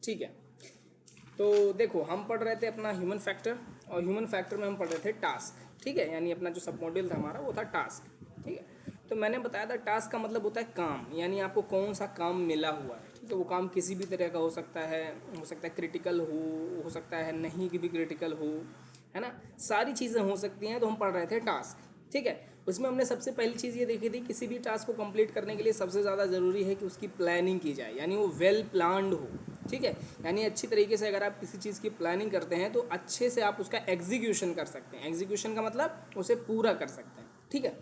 ठीक है। तो देखो हम पढ़ रहे थे अपना ह्यूमन फैक्टर, और ह्यूमन फैक्टर में हम पढ़ रहे थे टास्क, ठीक है, यानी अपना जो सब मॉड्यूल था हमारा वो था टास्क, ठीक है। तो मैंने बताया था टास्क का मतलब होता है काम, यानी आपको कौन सा काम मिला हुआ है, ठीक है। वो काम किसी भी तरह का हो सकता है क्रिटिकल हो सकता है नहीं कि भी क्रिटिकल हो, है ना, सारी चीज़ें हो सकती हैं। तो हम पढ़ रहे थे टास्क, ठीक है। उसमें हमने सबसे पहली चीज़ ये देखी थी, किसी भी टास्क को कंप्लीट करने के लिए सबसे ज़्यादा ज़रूरी है कि उसकी प्लानिंग की जाए, यानी वो वेल प्लान्ड हो, ठीक है। यानी अच्छी तरीके से अगर आप किसी चीज़ की प्लानिंग करते हैं तो अच्छे से आप उसका एग्जीक्यूशन कर सकते हैं। एग्जीक्यूशन का मतलब उसे पूरा कर सकते हैं, ठीक है।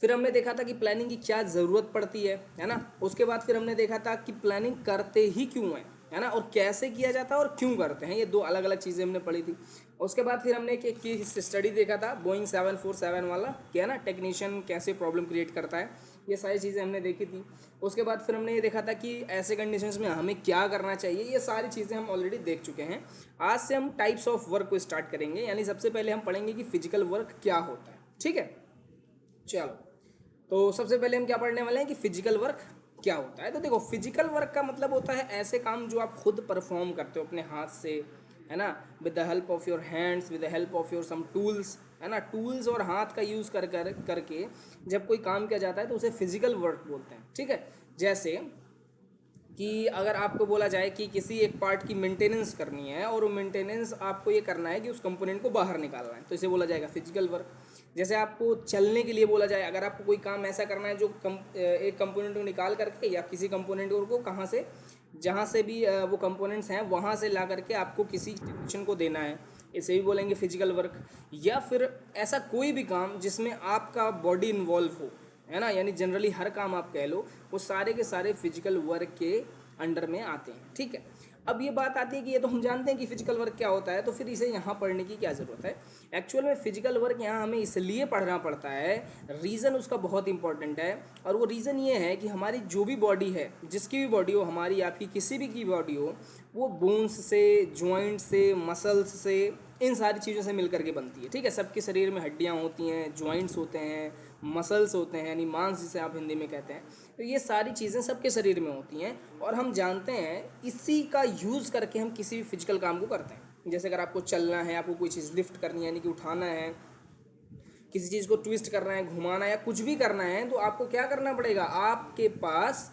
फिर हमने देखा था कि प्लानिंग की क्या ज़रूरत पड़ती है ना। उसके बाद फिर हमने देखा था कि प्लानिंग करते ही क्यों है ना, और कैसे किया जाता है और क्यों करते हैं, ये दो अलग अलग चीज़ें हमने पढ़ी थी। उसके बाद फिर हमने एक केस स्टडी देखा था बोइंग 747 वाला, क्या ना, टेक्नीशियन कैसे प्रॉब्लम क्रिएट करता है, ये सारी चीज़ें हमने देखी थी। उसके बाद फिर हमने ये देखा था कि ऐसे कंडीशंस में हमें क्या करना चाहिए, ये सारी चीज़ें हम ऑलरेडी देख चुके हैं। आज से हम टाइप्स ऑफ वर्क को स्टार्ट करेंगे, यानी सबसे पहले हम पढ़ेंगे कि फिजिकल वर्क क्या होता है, ठीक है। चलो, तो सबसे पहले हम क्या पढ़ने वाले हैं कि फिजिकल वर्क क्या होता है। तो देखो, फिजिकल वर्क का मतलब होता है ऐसे काम जो आप खुद परफॉर्म करते हो अपने हाथ से, है ना, with the help of your hands, with the help of your some tools, है ना, टूल्स और हाथ का यूज़ करके जब कोई काम किया जाता है तो उसे फिजिकल वर्क बोलते हैं, ठीक है। जैसे कि अगर आपको बोला जाए कि किसी एक पार्ट की मेंटेनेंस करनी है और वो मेंटेनेंस आपको ये करना है कि उस कंपोनेंट को बाहर निकालना है, तो इसे बोला जाएगा फिजिकल वर्क। जैसे आपको चलने के लिए बोला जाए, अगर आपको कोई काम ऐसा करना है जो एक कंपोनेंट को निकाल करके या किसी कंपोनेंट को कहाँ से, जहाँ से भी वो कंपोनेंट्स हैं वहाँ से ला करके आपको किसी टेक्नीशियन को देना है, इसे भी बोलेंगे फिजिकल वर्क। या फिर ऐसा कोई भी काम जिसमें आपका बॉडी इन्वॉल्व हो, है ना, यानी जनरली हर काम आप कह लो, वो सारे के सारे फिजिकल वर्क के अंडर में आते हैं, ठीक है। अब ये बात आती है कि ये तो हम जानते हैं कि फिजिकल वर्क क्या होता है, तो फिर इसे यहाँ पढ़ने की क्या ज़रूरत है। एक्चुअल में फिजिकल वर्क यहाँ हमें इसलिए पढ़ना पड़ता है, रीज़न उसका बहुत इंपॉर्टेंट है, और वो रीज़न ये है कि हमारी जो भी बॉडी है, जिसकी भी बॉडी हो, हमारी आपकी किसी भी की बॉडी हो, वो बोन्स से, जॉइंट से, मसल्स से, इन सारी चीज़ों से मिलकर के बनती है, ठीक है। सबके शरीर में हड्डियाँ होती हैं, जॉइंट्स होते हैं, मसल्स होते हैं, यानी मांस जिसे आप हिंदी में कहते हैं। तो ये सारी चीज़ें सबके शरीर में होती हैं, और हम जानते हैं इसी का यूज़ करके हम किसी भी फिजिकल काम को करते हैं। जैसे अगर आपको चलना है, आपको कोई चीज़ लिफ्ट करनी है, यानी कि उठाना है, किसी चीज़ को ट्विस्ट करना है, घुमाना है, या कुछ भी करना है, तो आपको क्या करना पड़ेगा, आपके पास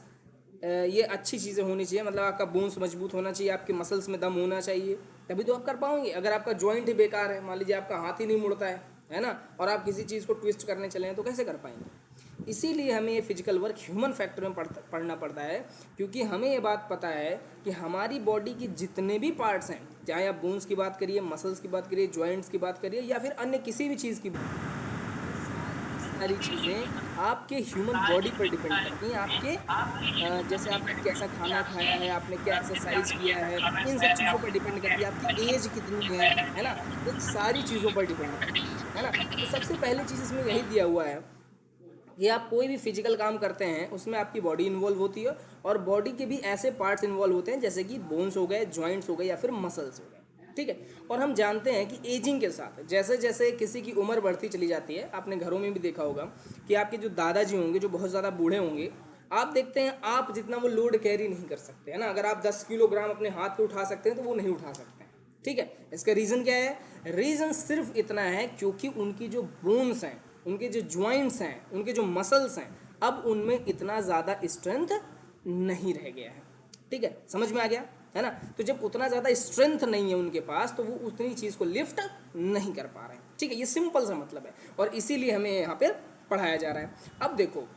ये अच्छी चीज़ें होनी चाहिए, मतलब आपका बोन्स मजबूत होना चाहिए, आपके मसल्स में दम होना चाहिए, तभी तो आप कर पाओगे। अगर आपका जॉइंट ही बेकार है, मान लीजिए आपका हाथ ही नहीं मुड़ता है ना, और आप किसी चीज़ को ट्विस्ट करने चले हैं, तो कैसे कर पाएंगे। इसीलिए हमें ये फिजिकल वर्क ह्यूमन फैक्टर में पढ़ना पड़ता है, क्योंकि हमें ये बात पता है कि हमारी बॉडी की जितने भी पार्ट्स हैं, चाहे आप बोन्स की बात करिए, मसल्स की बात करिए, जॉइंट्स की बात करिए, या फिर अन्य किसी भी चीज़ की, सारी चीज़ें आपके ह्यूमन बॉडी पर डिपेंड करती हैं। आपके जैसे आपने कैसा खाना खाया है, आपने क्या एक्सरसाइज किया है, इन सब चीज़ों पर डिपेंड करती है। आपकी एज कितनी है ना, इन सारी चीज़ों पर डिपेंड करती है ना। तो सबसे पहली चीज़ इसमें यही दिया हुआ है कि आप कोई भी फिजिकल काम करते हैं उसमें आपकी बॉडी इन्वॉल्व होती है, और बॉडी के भी ऐसे पार्ट्स इन्वॉल्व होते हैं जैसे कि बोन्स हो गए, जॉइंट्स हो गए, या फिर मसल्स हो गए, ठीक है। और हम जानते हैं कि एजिंग के साथ जैसे जैसे किसी की उम्र बढ़ती चली जाती है, आपने घरों में भी देखा होगा कि आपके जो दादाजी होंगे, जो बहुत ज़्यादा बूढ़े होंगे, आप देखते हैं आप जितना वो लोड कैरी नहीं कर सकते, है ना। अगर आप 10 किलोग्राम अपने हाथ पे उठा सकते हैं तो वो नहीं उठा सकते हैं, ठीक है। इसका रीज़न क्या है, रीज़न सिर्फ इतना है क्योंकि उनकी जो बोन्स हैं, उनके जो जॉइंट्स हैं, उनके जो मसल्स हैं, अब उनमें इतना ज़्यादा स्ट्रेंथ नहीं रह गया है, ठीक है, समझ में आ गया, है ना। तो जब उतना ज़्यादा स्ट्रेंथ नहीं है उनके पास, तो वो उतनी चीज़ को लिफ्ट नहीं कर पा रहे हैं, ठीक है। ये सिंपल सा मतलब है, और इसीलिए हमें यहाँ पर पढ़ाया जा रहा है। अब देखो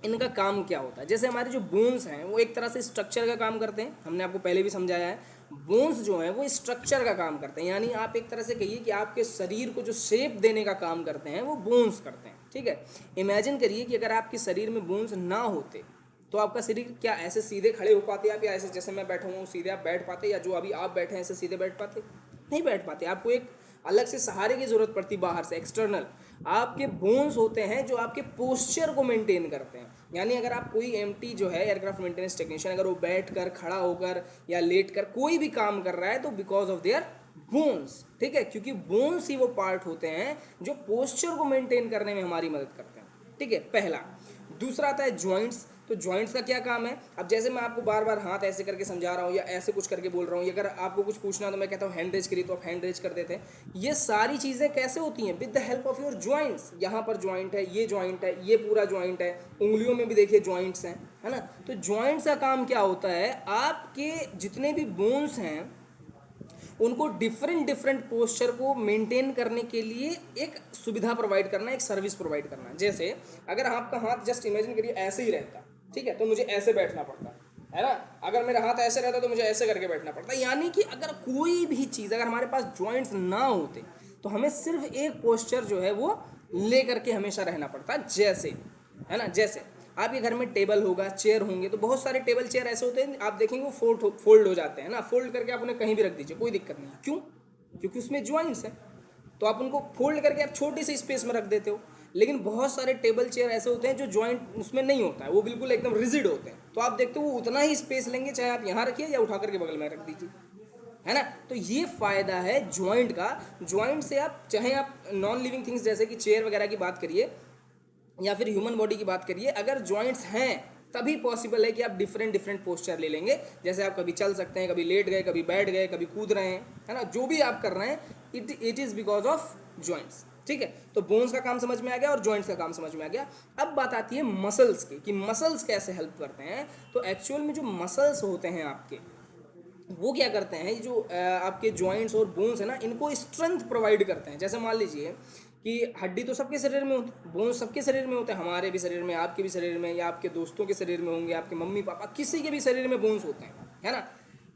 इनका काम क्या होता है। जैसे हमारे जो बोन्स हैं वो एक तरह से स्ट्रक्चर का काम करते हैं, हमने आपको पहले भी समझाया है। बोन्स जो हैं वो स्ट्रक्चर का काम करते हैं, यानी आप एक तरह से कहिए कि आपके शरीर को जो शेप देने का काम करते हैं वो बोन्स करते हैं, ठीक है। इमेजिन करिए कि अगर आपके शरीर में बोन्स ना होते तो आपका शरीर क्या ऐसे सीधे खड़े हो पाते आप, या ऐसे जैसे मैं बैठा हूँ सीधे आप बैठ पाते, या जो अभी आप बैठे हैं ऐसे सीधे बैठ पाते, नहीं बैठ पाते। आपको एक अलग से सहारे की ज़रूरत पड़ती, बाहर से एक्सटर्नल। आपके बोन्स होते हैं जो आपके पोस्चर को मेंटेन करते हैं, यानी अगर आप कोई एमटी जो है एयरक्राफ्ट मेंटेनेंस टेक्नीशियन, अगर वो बैठ कर, खड़ा होकर या लेट कर कोई भी काम कर रहा है, तो बिकॉज ऑफ देयर बोन्स, ठीक है, क्योंकि बोन्स ही वो पार्ट होते हैं जो पोस्चर को मेंटेन करने में हमारी मदद करते हैं, ठीक है, पहला। दूसरा आता है जॉइंट्स। तो जॉइंट्स का क्या काम है? अब जैसे मैं आपको बार बार हाथ ऐसे करके समझा रहा हूँ या ऐसे कुछ करके बोल रहा हूँ, या अगर आपको कुछ पूछना तो मैं कहता हूँ हैंड रेज करिए, तो आप हैंड रेज कर देते हैं। ये सारी चीज़ें कैसे होती हैं? With the help of your joints. यहाँ पर जॉइंट है, ये जॉइंट है, ये पूरा जॉइंट है, उंगलियों में भी देखिए जॉइंट्स हैं, है ना। तो जॉइंट्स का काम क्या होता है? आपके जितने भी बोन्स हैं उनको डिफरेंट डिफरेंट पोस्चर को मेंटेन करने के लिए एक सुविधा प्रोवाइड करना, एक सर्विस प्रोवाइड करना। जैसे अगर आपका हाथ जस्ट इमेजिन करिए ऐसे ही रहता, ठीक है, तो मुझे ऐसे बैठना पड़ता है ना। अगर मेरा हाथ ऐसे रहता तो मुझे ऐसे करके बैठना पड़ता। यानी कि अगर कोई भी चीज़, अगर हमारे पास जॉइंट्स ना होते तो हमें सिर्फ एक पोस्चर जो है वो ले करके हमेशा रहना पड़ता, जैसे, है ना। जैसे आपके घर में टेबल होगा, चेयर होंगे, तो बहुत सारे टेबल चेयर ऐसे होते हैं, आप देखेंगे वो फोल्ड हो जाते हैं ना। फोल्ड करके आप उन्हें कहीं भी रख दीजिए, कोई दिक्कत नहीं। क्यों? क्योंकि उसमें जॉइंट्स हैं, तो आप उनको फोल्ड करके आप छोटी सी स्पेस में रख देते हो। लेकिन बहुत सारे टेबल चेयर ऐसे होते हैं जो जॉइंट उसमें नहीं होता है, वो बिल्कुल एकदम रिजिड होते हैं, तो आप देखते हो वो उतना ही स्पेस लेंगे, चाहे आप यहाँ रखिए या उठा करके बगल में रख दीजिए, है ना। तो ये फ़ायदा है जॉइंट का। जॉइंट से आप चाहे आप नॉन लिविंग थिंग्स जैसे कि चेयर वगैरह की बात करिए या फिर ह्यूमन बॉडी की बात करिए, अगर जॉइंट्स हैं तभी पॉसिबल है कि आप डिफरेंट डिफरेंट पोस्चर ले लेंगे। जैसे आप कभी चल सकते हैं, कभी लेट गए, कभी बैठ गए, कभी कूद रहे हैं, है ना। जो भी आप कर रहे हैं it is because of joints, ठीक है। तो बोन्स का काम समझ में आ गया और जॉइंट्स का काम समझ में आ गया। अब बात आती है मसल्स की, कि मसल्स कैसे हेल्प करते हैं। तो एक्चुअल में जो मसल्स होते हैं आपके, वो क्या करते हैं, जो आपके जॉइंट्स और बोन्स है ना, इनको स्ट्रेंथ प्रोवाइड करते हैं। जैसे मान लीजिए कि हड्डी तो सबके शरीर में होती है, बोन्स सबके शरीर में होते हैं, हमारे भी शरीर में, आपके भी शरीर में, या आपके दोस्तों के शरीर में होंगे, आपके मम्मी पापा, किसी के भी शरीर में बोन्स होते हैं, है ना।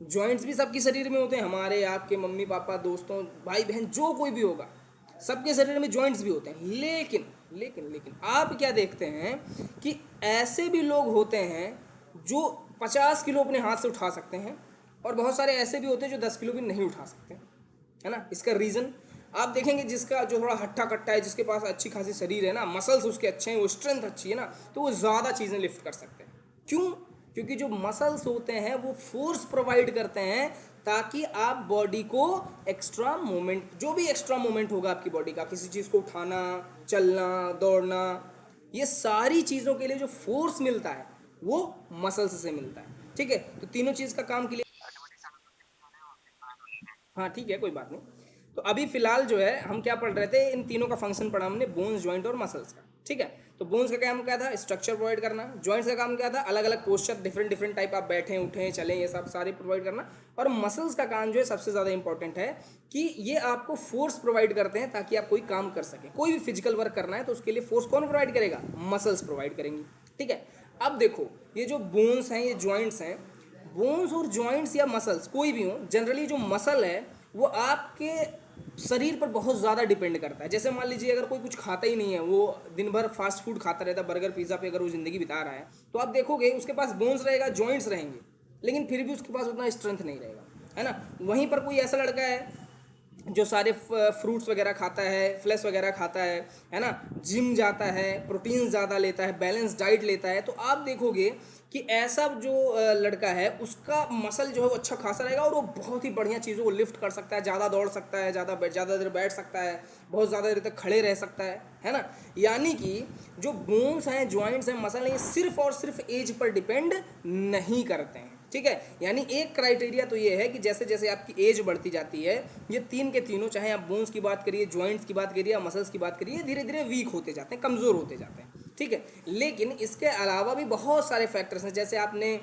जॉइंट्स भी सबके शरीर में होते हैं, हमारे, आपके, मम्मी पापा, दोस्तों, भाई बहन, जो कोई भी होगा, सबके शरीर में जॉइंट्स भी होते हैं। लेकिन लेकिन लेकिन आप क्या देखते हैं कि ऐसे भी लोग होते हैं जो 50 किलो अपने हाथ से उठा सकते हैं, और बहुत सारे ऐसे भी होते हैं जो 10 किलो भी नहीं उठा सकते, है ना। इसका रीज़न आप देखेंगे, जिसका जो थोड़ा हट्टा कट्टा है, जिसके पास अच्छी खासी शरीर है ना, मसल्स उसके अच्छे हैं, वो स्ट्रेंथ अच्छी है ना, तो वो ज़्यादा चीज़ें लिफ्ट कर सकते हैं। क्यों? क्योंकि जो मसल्स होते हैं वो फोर्स प्रोवाइड करते हैं, ताकि आप बॉडी को एक्स्ट्रा मूवमेंट, जो भी एक्स्ट्रा मूवमेंट होगा आपकी बॉडी का, किसी चीज़ को उठाना, चलना, दौड़ना, ये सारी चीज़ों के लिए जो फोर्स मिलता है वो मसल्स से मिलता है, ठीक है। तो तीनों चीज़ का काम के लिए, हाँ ठीक है, कोई बात नहीं। तो अभी फिलहाल जो है हम क्या पढ़ रहे थे, इन तीनों का फंक्शन पढ़ा हमने, बोन्स, जॉइंट और मसल्स का, ठीक है। तो बोन्स का काम क्या था? स्ट्रक्चर प्रोवाइड करना। जॉइंट्स का काम क्या था? अलग अलग पोस्चर, डिफरेंट डिफरेंट टाइप, आप बैठें, उठें, चलें, ये सब सारे प्रोवाइड करना। और मसल्स का काम जो है सबसे ज़्यादा इंपॉर्टेंट है, कि ये आपको फोर्स प्रोवाइड करते हैं ताकि आप कोई काम कर सकें। कोई भी फिजिकल वर्क करना है तो उसके लिए फोर्स कौन प्रोवाइड करेगा? मसल्स प्रोवाइड करेंगी, ठीक है। अब देखो, ये जो बोन्स हैं, ये जॉइंट्स हैं, बोन्स और जॉइंट्स या मसल्स कोई भी हो, जनरली जो मसल है वो आपके शरीर पर बहुत ज़्यादा डिपेंड करता है। जैसे मान लीजिए अगर कोई कुछ खाता ही नहीं है, वो दिन भर फास्ट फूड खाता रहता है, बर्गर पिज़्ज़ा पे अगर वो ज़िंदगी बिता रहा है, तो आप देखोगे उसके पास बोन्स रहेगा, जॉइंट्स रहेंगे, लेकिन फिर भी उसके पास उतना स्ट्रेंथ नहीं रहेगा, है ना। वहीं पर कोई ऐसा लड़का है जो सारे फ्रूट्स वगैरह खाता है, फ्लैश वगैरह खाता है ना, जिम जाता है, प्रोटीन ज़्यादा लेता है, बैलेंस डाइट लेता है, तो आप देखोगे कि ऐसा जो लड़का है उसका मसल जो है वो अच्छा खासा रहेगा, और वो बहुत ही बढ़िया चीज़ों को लिफ्ट कर सकता है, ज़्यादा दौड़ सकता है, ज़्यादा देर बैठ सकता है, बहुत ज़्यादा देर तक खड़े रह सकता है ना। यानी कि जो बोन्स हैं, जॉइंट्स हैं, मसल हैं, ये सिर्फ और सिर्फ एज पर डिपेंड नहीं करते हैं, ठीक है। यानी एक क्राइटेरिया तो ये है कि जैसे जैसे आपकी एज बढ़ती जाती है, ये तीन के तीनों, चाहे आप बोन्स की बात करिए, जॉइंट्स की बात करिए या मसल्स की बात करिए, धीरे धीरे वीक होते जाते हैं, कमज़ोर होते जाते हैं, ठीक है। लेकिन इसके अलावा भी बहुत सारे फैक्टर्स हैं, जैसे आपने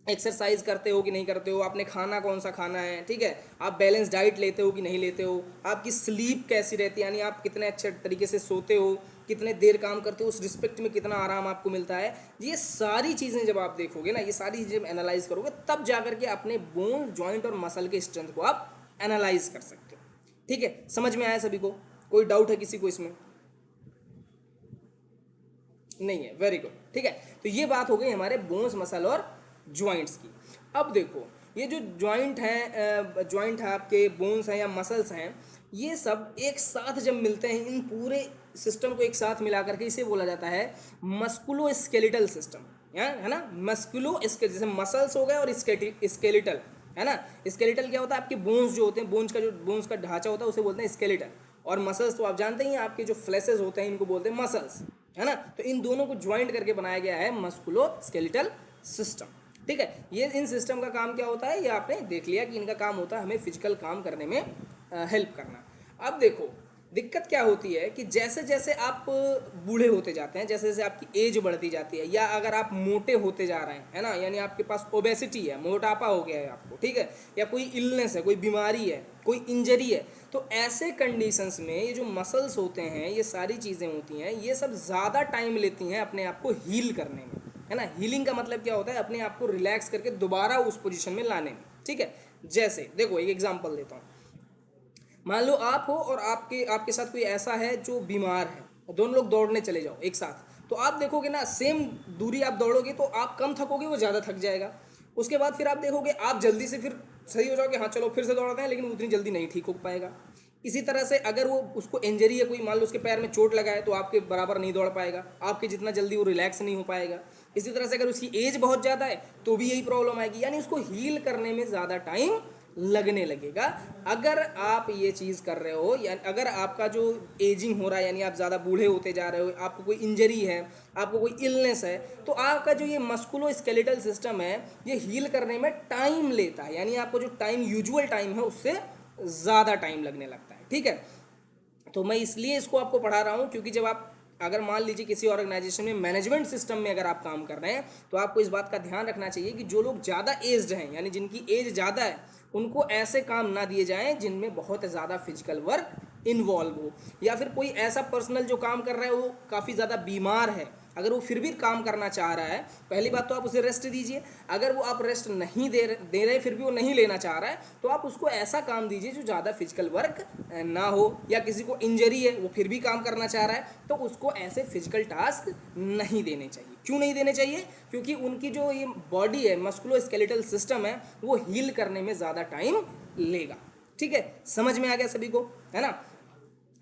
एक्सरसाइज करते हो कि नहीं करते हो, आपने खाना कौन सा खाना है, ठीक है, आप बैलेंस डाइट लेते हो कि नहीं लेते हो, आपकी स्लीप कैसी रहती है, यानी आप कितने अच्छे तरीके से सोते हो, कितने देर काम करते हो, उस रिस्पेक्ट में कितना आराम आपको मिलता है। ये सारी चीज़ें जब आप देखोगे ना, ये सारी चीज़ें एनालाइज करोगे, तब जाकर के अपने बोन, जॉइंट और मसल के स्ट्रेंथ को आप एनालाइज कर सकते हो, ठीक है। समझ में आया सभी को? कोई डाउट है किसी को इसमें? नहीं है, वेरी गुड, ठीक है। तो ये बात हो गई हमारे बोन्स, मसल और जॉइंट्स की। अब देखो, ये जो जॉइंट हैं, जॉइंट है आपके, बोन्स हैं या मसल्स हैं, ये सब एक साथ जब मिलते हैं, इन पूरे सिस्टम को एक साथ मिला करके इसे बोला जाता है मस्कुलो स्केलेटल सिस्टम, है ना। मस्कुलो, जैसे मसल्स हो गए और स्केलेटल, है ना। स्केलेटल क्या होता है? आपके बोन्स जो होते हैं, बोन्स का ढांचा होता है, उसे बोलते हैं स्केलेटल। और मसल्स तो आप जानते ही हैं, आपके जो फ्लैशेस होते हैं इनको बोलते हैं मसल्स, है ना। तो इन दोनों को ज्वाइंट करके बनाया गया है मस्कुलोस्केलेटल सिस्टम, ठीक है। ये इन सिस्टम का काम क्या होता है, ये आपने देख लिया कि इनका काम होता है हमें फिजिकल काम करने में हेल्प करना। अब देखो दिक्कत क्या होती है कि जैसे जैसे आप बूढ़े होते जाते हैं, जैसे जैसे आपकी एज बढ़ती जाती है, या अगर आप मोटे होते जा रहे हैं, है ना, यानी आपके पास ओबेसिटी है, मोटापा हो गया है आपको, ठीक है, या कोई इलनेस है, कोई बीमारी है, कोई इंजरी है, तो ऐसे कंडीशंस में ये जो मसल्स होते हैं, ये सारी चीज़ें होती हैं, ये सब ज़्यादा टाइम लेती हैं अपने आप को हील करने में, है ना। हीलिंग का मतलब क्या होता है, अपने आप को रिलैक्स करके दोबारा उस पोजीशन में लाने में, ठीक है। जैसे देखो एक एग्जांपल देता हूँ, मान लो आप हो और आपके साथ कोई ऐसा है जो बीमार है, दोनों लोग दौड़ने चले जाओ एक साथ, तो आप देखोगे ना सेम दूरी आप दौड़ोगे तो आप कम थकोगे, वो ज़्यादा थक जाएगा। उसके बाद फिर आप देखोगे आप जल्दी से फिर सही हो जाओगे, हाँ चलो फिर से दौड़ते हैं, लेकिन उतनी जल्दी नहीं ठीक हो पाएगा। इसी तरह से अगर वो उसको इंजरी है, कोई मान लो उसके पैर में चोट लगा है, तो आपके बराबर नहीं दौड़ पाएगा, आपके जितना जल्दी वो रिलैक्स नहीं हो पाएगा। इसी तरह से अगर उसकी एज बहुत ज़्यादा है तो भी यही प्रॉब्लम आएगी, यानी उसको हील करने में ज़्यादा टाइम लगने लगेगा। अगर आप ये चीज़ कर रहे हो, या अगर आपका जो एजिंग हो रहा है, यानी आप ज़्यादा बूढ़े होते जा रहे हो, आपको कोई इंजरी है, आपको कोई इलनेस है, तो आपका जो ये मस्कुलोस्केलेटल सिस्टम है ये हील करने में टाइम लेता है, यानी आपको जो टाइम यूजुअल टाइम है उससे ज़्यादा टाइम लगने लगता है, ठीक है। तो मैं इसलिए इसको आपको पढ़ा रहा हूँ क्योंकि जब आप अगर मान लीजिए किसी ऑर्गेनाइजेशन में मैनेजमेंट सिस्टम में अगर आप काम कर रहे हैं, तो आपको इस बात का ध्यान रखना चाहिए कि जो लोग ज़्यादा एज्ड हैं, यानी जिनकी एज ज़्यादा है, उनको ऐसे काम ना दिए जाएं जिनमें बहुत ज़्यादा फिजिकल वर्क इन्वॉल्व हो, या फिर कोई ऐसा पर्सनल जो काम कर रहा है वो काफ़ी ज़्यादा बीमार है, अगर वो फिर भी काम करना चाह रहा है, पहली बात तो आप उसे रेस्ट दीजिए। अगर वो आप रेस्ट नहीं दे रहे फिर भी वो नहीं लेना चाह रहा है, तो आप उसको ऐसा काम दीजिए जो ज़्यादा फिजिकल वर्क ना हो। या किसी को इंजरी है, वो फिर भी काम करना चाह रहा है, तो उसको ऐसे फिजिकल टास्क नहीं देने चाहिए। क्यों नहीं देने चाहिए? क्योंकि उनकी जो ये बॉडी है, मस्कुलोस्केलेटल सिस्टम है, वो हील करने में ज़्यादा टाइम लेगा, ठीक है। समझ में आ गया सभी को, है ना।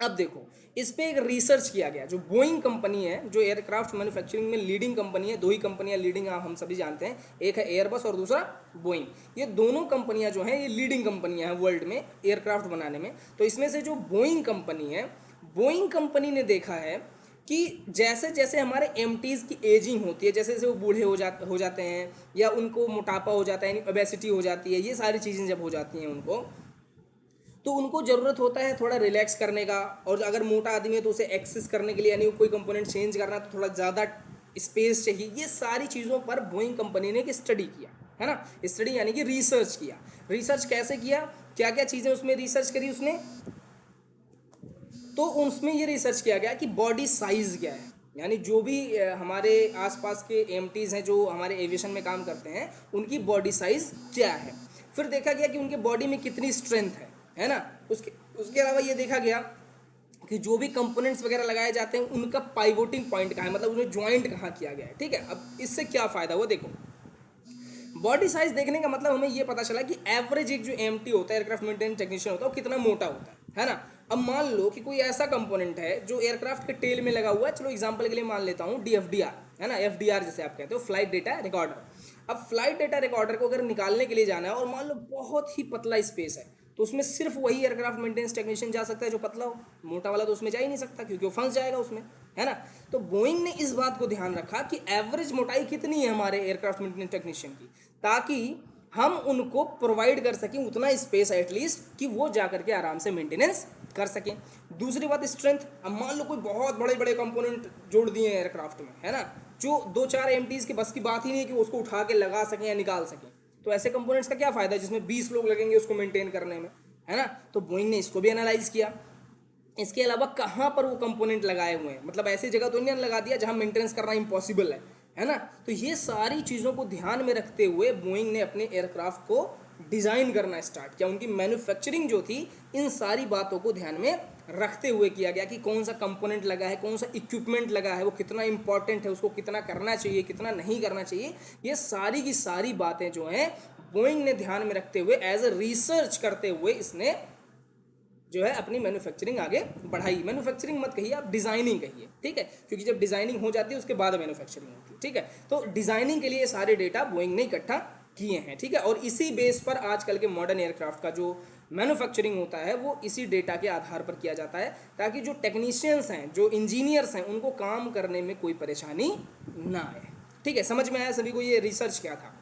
अब देखो इस पे एक रिसर्च किया गया, जो बोइंग कंपनी है, जो एयरक्राफ्ट मैन्युफैक्चरिंग में लीडिंग कंपनी है, दो ही कंपनियां लीडिंग हम सभी जानते हैं, एक है एयरबस और दूसरा बोइंग। ये दोनों कंपनियां जो हैं ये लीडिंग कंपनियां हैं वर्ल्ड में एयरक्राफ्ट बनाने में। तो इसमें से जो बोइंग कंपनी है, बोइंग कंपनी ने देखा है कि जैसे जैसे हमारे एमटीज़ की एजिंग होती है, जैसे जैसे वो बूढ़े हो जाते हैं, या उनको मोटापा हो जाता है, यानी ओबेसिटी हो जाती है, ये सारी चीज़ें जब हो जाती हैं उनको, तो उनको ज़रूरत होता है थोड़ा रिलैक्स करने का। और अगर मोटा आदमी है तो उसे एक्सेस करने के लिए, यानी कोई कंपोनेंट चेंज करना है तो थोड़ा ज़्यादा स्पेस चाहिए। ये सारी चीज़ों पर बोइंग कंपनी ने एक स्टडी किया, है ना। स्टडी यानी कि रिसर्च किया। रिसर्च कैसे किया, क्या क्या चीज़ें उसमें रिसर्च करी उसने, तो उसमें ये रिसर्च किया गया कि बॉडी साइज़ क्या है, यानी जो भी हमारे आसपास के एमटीज़ हैं जो हमारे एविएशन में काम करते हैं, उनकी बॉडी साइज़ क्या है। फिर देखा गया कि उनके बॉडी में कितनी स्ट्रेंथ है ना। उसके अलावा ये देखा गया कि जो भी कंपोनेंट्स वगैरह लगाए जाते हैं उनका पाइवोटिंग पॉइंट कहाँ है, मतलब उन्हें ज्वाइंट कहाँ किया गया है, ठीक है। अब इससे क्या फ़ायदा हुआ, देखो बॉडी साइज देखने का मतलब हमें ये पता चला कि एवरेज एक जो एमटी होता है, एयरक्राफ्ट मेंटेनेंस टेक्नीशियन होता है, वो कितना मोटा होता है ना। अब मान लो कि कोई ऐसा कंपोनेंट है जो एयरक्राफ्ट के टेल में लगा हुआ है, चलो एग्जांपल के लिए मान लेता हूँ DFDR, है ना, FDR जैसे आप कहते हो, फ्लाइट डेटा रिकॉर्डर। अब फ्लाइट डेटा रिकॉर्डर को अगर निकालने के लिए जाना है और मान लो बहुत ही पतला स्पेस है, तो उसमें सिर्फ वही एयरक्राफ्ट मेंटेनेंस टेक्नीशियन जा सकता है जो पतला हो, मोटा वाला तो उसमें जा ही नहीं सकता क्योंकि वो फंस जाएगा उसमें, है ना। तो बोइंग ने इस बात को ध्यान रखा कि एवरेज मोटाई कितनी है हमारे एयरक्राफ्ट मेंटेनेंस टेक्नीशियन की, ताकि हम उनको प्रोवाइड कर सकें उतना स्पेस एटलीस्ट कि वो जा करके आराम से मेंटेनेंस कर सकें। दूसरी बात स्ट्रेंथ। अब मान लो कोई बहुत बड़े बड़े कंपोनेंट जोड़ दिए हैं एयरक्राफ्ट में, है ना, जो 2-4 एमटीज़ के बस की बात ही नहीं है कि उसको उठा के लगा सकें या निकाल सकें, तो ऐसे कंपोनेंट्स का क्या फ़ायदा है जिसमें 20 लोग लगेंगे उसको मेंटेन करने में, है ना। तो बोइंग ने इसको भी एनालाइज किया। इसके अलावा कहाँ पर वो कंपोनेंट लगाए हुए हैं, मतलब ऐसी जगह तो नहीं लगा दिया जहाँ मेंटेनेंस करना इम्पॉसिबल है ना। तो ये सारी चीज़ों को ध्यान में रखते हुए बोइंग ने अपने एयरक्राफ्ट को डिज़ाइन करना स्टार्ट किया। उनकी मैन्युफैक्चरिंग जो थी इन सारी बातों को ध्यान में रखते हुए किया गया कि कौन सा कंपोनेंट लगा है, कौन सा इक्विपमेंट लगा है, वो कितना इंपॉर्टेंट है, उसको कितना करना चाहिए, कितना नहीं करना चाहिए। ये सारी की सारी बातें जो हैं बोइंग ने ध्यान में रखते हुए एज ए रिसर्च करते हुए इसने जो है अपनी मैन्युफैक्चरिंग आगे बढ़ाई। मैन्युफैक्चरिंग मत कहिए, आप डिज़ाइनिंग कहिए, ठीक है, क्योंकि जब डिज़ाइनिंग हो जाती है उसके बाद मैन्युफैक्चरिंग होती है, ठीक है। तो डिज़ाइनिंग के लिए सारे डेटा बोइंग ने इकट्ठा किए हैं, ठीक है। और इसी बेस पर आजकल के मॉडर्न एयरक्राफ्ट का जो मैन्युफैक्चरिंग होता है वो इसी डेटा के आधार पर किया जाता है, ताकि जो टेक्नीशियंस हैं, जो इंजीनियर्स हैं, उनको काम करने में कोई परेशानी ना आए, ठीक है। समझ में आया सभी को ये रिसर्च क्या था।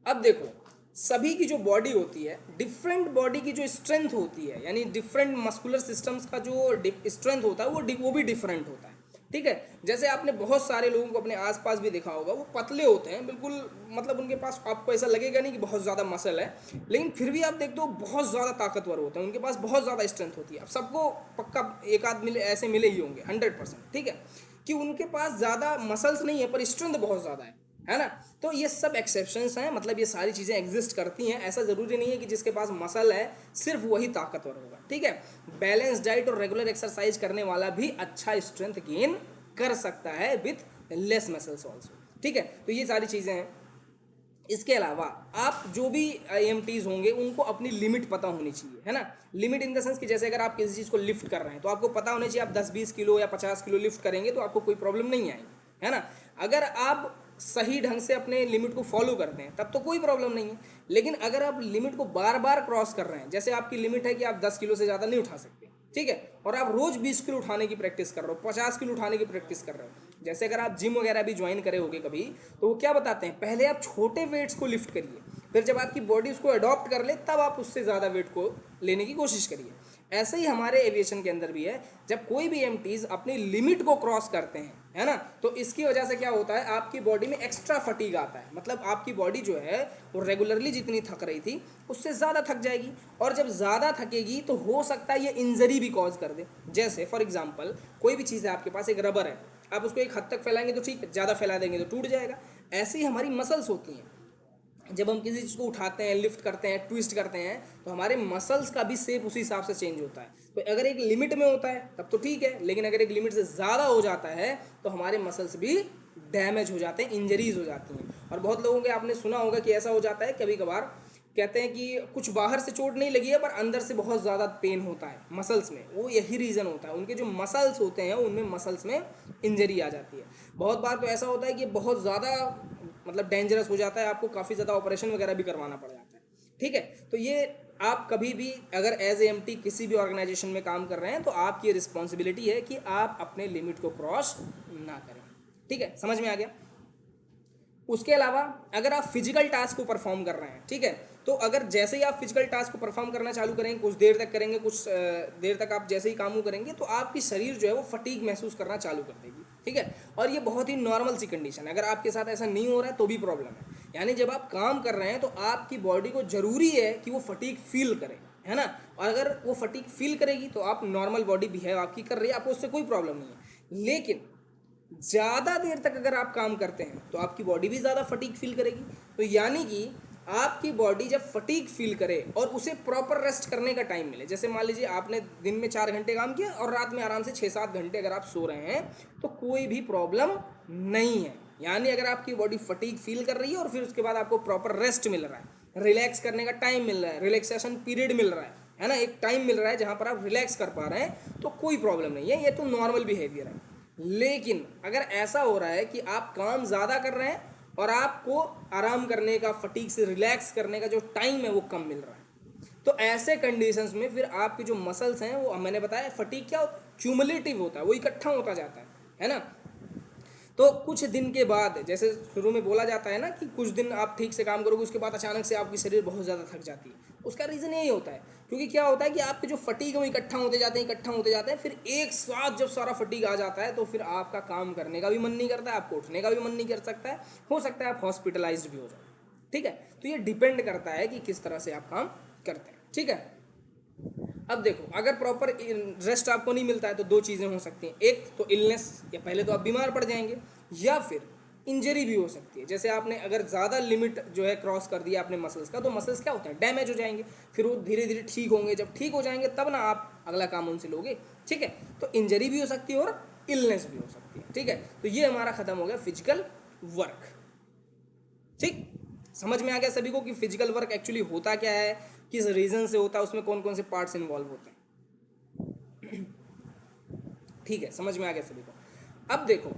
अब देखो, सभी की जो बॉडी होती है, डिफरेंट बॉडी की जो स्ट्रेंथ होती है, यानी डिफरेंट मस्कुलर सिस्टम्स का जो स्ट्रेंथ होता है वो भी डिफरेंट होता है, ठीक है। जैसे आपने बहुत सारे लोगों को अपने आसपास भी देखा होगा, वो पतले होते हैं बिल्कुल, मतलब उनके पास आपको ऐसा लगेगा नहीं कि बहुत ज़्यादा मसल है, लेकिन फिर भी आप देखते हो बहुत ज़्यादा ताकतवर होते हैं, उनके पास बहुत ज़्यादा स्ट्रेंथ होती है। अब सबको पक्का एक आध मिले ऐसे मिले ही होंगे 100%, ठीक है, कि उनके पास ज़्यादा मसल्स नहीं है पर स्ट्रेंथ बहुत ज़्यादा है ना। तो ये सब एक्सेप्शंस हैं, मतलब ये सारी चीज़ें एग्जिस्ट करती हैं। ऐसा ज़रूरी नहीं है कि जिसके पास मसल है सिर्फ वही ताकतवर होगा, ठीक है। बैलेंस डाइट और रेगुलर एक्सरसाइज करने वाला भी अच्छा स्ट्रेंथ गेन कर सकता है विथ लेस मसल्स ऑल्सो, ठीक है। तो ये सारी चीज़ें हैं। इसके अलावा आप जो भी IMTs होंगे उनको अपनी लिमिट पता होनी चाहिए, है ना। लिमिट इन द सेंस कि जैसे अगर आप किसी चीज़ को लिफ्ट कर रहे हैं तो आपको पता होना चाहिए आप 10-20 किलो या 50 किलो लिफ्ट करेंगे तो आपको कोई प्रॉब्लम नहीं आएगी, है ना। अगर आप सही ढंग से अपने लिमिट को फॉलो करते हैं तब तो कोई प्रॉब्लम नहीं है। लेकिन अगर आप लिमिट को बार बार क्रॉस कर रहे हैं, जैसे आपकी लिमिट है कि आप 10 किलो से ज़्यादा नहीं उठा सकते, ठीक है, और आप रोज़ 20 किलो उठाने की प्रैक्टिस कर रहे हो, 50 किलो उठाने की प्रैक्टिस कर रहे हो। जैसे अगर आप जिम वगैरह भी ज्वाइन करे होगे कभी, तो वो क्या बताते हैं, पहले आप छोटे वेट्स को लिफ्ट करिए, फिर जब आपकी बॉडी उसको अडॉप्ट कर ले तब आप उससे ज़्यादा वेट को लेने की कोशिश करिए। ऐसे ही हमारे एविएशन के अंदर भी है, जब कोई भी एमटीज अपनी लिमिट को क्रॉस करते हैं, है ना, तो इसकी वजह से क्या होता है, आपकी बॉडी में एक्स्ट्रा फटीग आता है। मतलब आपकी बॉडी जो है वो रेगुलरली जितनी थक रही थी उससे ज़्यादा थक जाएगी, और जब ज़्यादा थकेगी तो हो सकता है ये इंजरी भी कॉज कर दे। जैसे फॉर एग्जांपल कोई भी चीज़ है, आपके पास एक रबर है, आप उसको एक हद तक फैलाएंगे तो ठीक है, ज़्यादा फैला देंगे तो टूट जाएगा। ऐसे ही हमारी मसल्स होती हैं, जब हम किसी चीज़ को उठाते हैं, लिफ्ट करते हैं, ट्विस्ट करते हैं, तो हमारे मसल्स का भी शेप उसी हिसाब से चेंज होता है। तो अगर एक लिमिट में होता है तब तो ठीक है, लेकिन अगर एक लिमिट से ज़्यादा हो जाता है तो हमारे मसल्स भी डैमेज हो जाते हैं, इंजरीज हो जाती हैं। और बहुत लोगों के आपने सुना होगा कि ऐसा हो जाता है कभी कभार, कहते हैं कि कुछ बाहर से चोट नहीं लगी है पर अंदर से बहुत ज़्यादा पेन होता है मसल्स में, वो यही रीज़न होता है, उनके जो मसल्स होते हैं उनमें मसल्स में इंजरी आ जाती है। बहुत बार तो ऐसा होता है कि बहुत ज़्यादा मतलब डेंजरस हो जाता है, आपको काफ़ी ज़्यादा ऑपरेशन वगैरह भी करवाना पड़ जाता है, ठीक है। तो ये आप कभी भी अगर एज एएमटी किसी भी ऑर्गेनाइजेशन में काम कर रहे हैं तो आपकी रिस्पॉन्सिबिलिटी है कि आप अपने लिमिट को क्रॉस ना करें, ठीक है, समझ में आ गया। उसके अलावा अगर आप फिजिकल टास्क को परफॉर्म कर रहे हैं, ठीक है, तो अगर जैसे ही आप फिजिकल टास्क को परफॉर्म करना चालू करेंगे, कुछ देर तक करेंगे, कुछ देर तक आप जैसे ही काम करेंगे तो आपकी शरीर जो है वो फटीग महसूस करना चालू कर देगी, ठीक है। और ये बहुत ही नॉर्मल सी कंडीशन है, अगर आपके साथ ऐसा नहीं हो रहा है तो भी प्रॉब्लम है। यानी जब आप काम कर रहे हैं तो आपकी बॉडी को ज़रूरी है कि वो फटीग फील करे, है ना। और अगर वो फटीग फील करेगी तो आप नॉर्मल बॉडी बिहेव आपकी कर रही है, आपको उससे कोई प्रॉब्लम नहीं है। लेकिन ज़्यादा देर तक अगर आप काम करते हैं तो आपकी बॉडी भी ज़्यादा फटीग फील करेगी। तो यानी कि आपकी बॉडी जब फटीग फील करे और उसे प्रॉपर रेस्ट करने का टाइम मिले, जैसे मान लीजिए आपने दिन में 4 घंटे काम किया और रात में आराम से 6-7 घंटे अगर आप सो रहे हैं तो कोई भी प्रॉब्लम नहीं है। यानी अगर आपकी बॉडी फटीग फील कर रही है और फिर उसके बाद आपको प्रॉपर रेस्ट मिल रहा है, रिलैक्स करने का टाइम मिल रहा है, रिलैक्सेशन पीरियड मिल रहा है ना, एक टाइम मिल रहा है जहाँ पर आप रिलैक्स कर पा रहे हैं, तो कोई प्रॉब्लम नहीं है, ये तो नॉर्मल बिहेवियर है। लेकिन अगर ऐसा हो रहा है कि आप काम ज़्यादा कर रहे हैं और आपको आराम करने का, फटीग से रिलैक्स करने का जो टाइम है वो कम मिल रहा है, तो ऐसे कंडीशंस में फिर आपके जो मसल्स हैं वो, मैंने बताया फटीग क्या होता है, क्यूमुलेटिव होता है, वो इकट्ठा होता जाता है ना। तो कुछ दिन के बाद, जैसे शुरू में बोला जाता है ना कि कुछ दिन आप ठीक से काम करोगे उसके बाद अचानक से आपकी शरीर बहुत ज़्यादा थक जाती है, उसका रीज़न यही होता है, क्योंकि क्या होता है कि आपके जो फटीग है वो इकट्ठा होते जाते हैं, फिर एक साथ जब सारा फटीग आ जाता है तो फिर आपका काम करने का भी मन नहीं करता है, आपको उठने का भी मन नहीं कर सकता है, हो सकता है आप हॉस्पिटलाइज्ड भी हो जाए, ठीक है। तो ये डिपेंड करता है कि किस तरह से आप काम करते हैं, ठीक है। अब देखो, अगर प्रॉपर रेस्ट आपको नहीं मिलता है तो दो चीज़ें हो सकती हैं, एक तो इलनेस, या पहले तो आप बीमार पड़ जाएंगे, या फिर इंजरी भी हो सकती है। जैसे आपने अगर ज़्यादा लिमिट जो है क्रॉस कर दिया अपने मसल्स का, तो मसल्स क्या होता है, डैमेज हो जाएंगे, फिर वो धीरे धीरे ठीक होंगे, जब ठीक हो जाएंगे तब ना आप अगला काम उनसे लोगे, ठीक है। तो इंजरी भी हो सकती है और इलनेस भी हो सकती है, ठीक है। तो ये हमारा खत्म हो गया फिजिकल वर्क, ठीक। समझ में आ गया सभी को कि फिजिकल वर्क एक्चुअली होता क्या है, किस रीजन से होता है, उसमें कौन कौन से पार्ट्स इन्वॉल्व होते हैं, ठीक है, समझ में आ गया सभी को। अब देखो,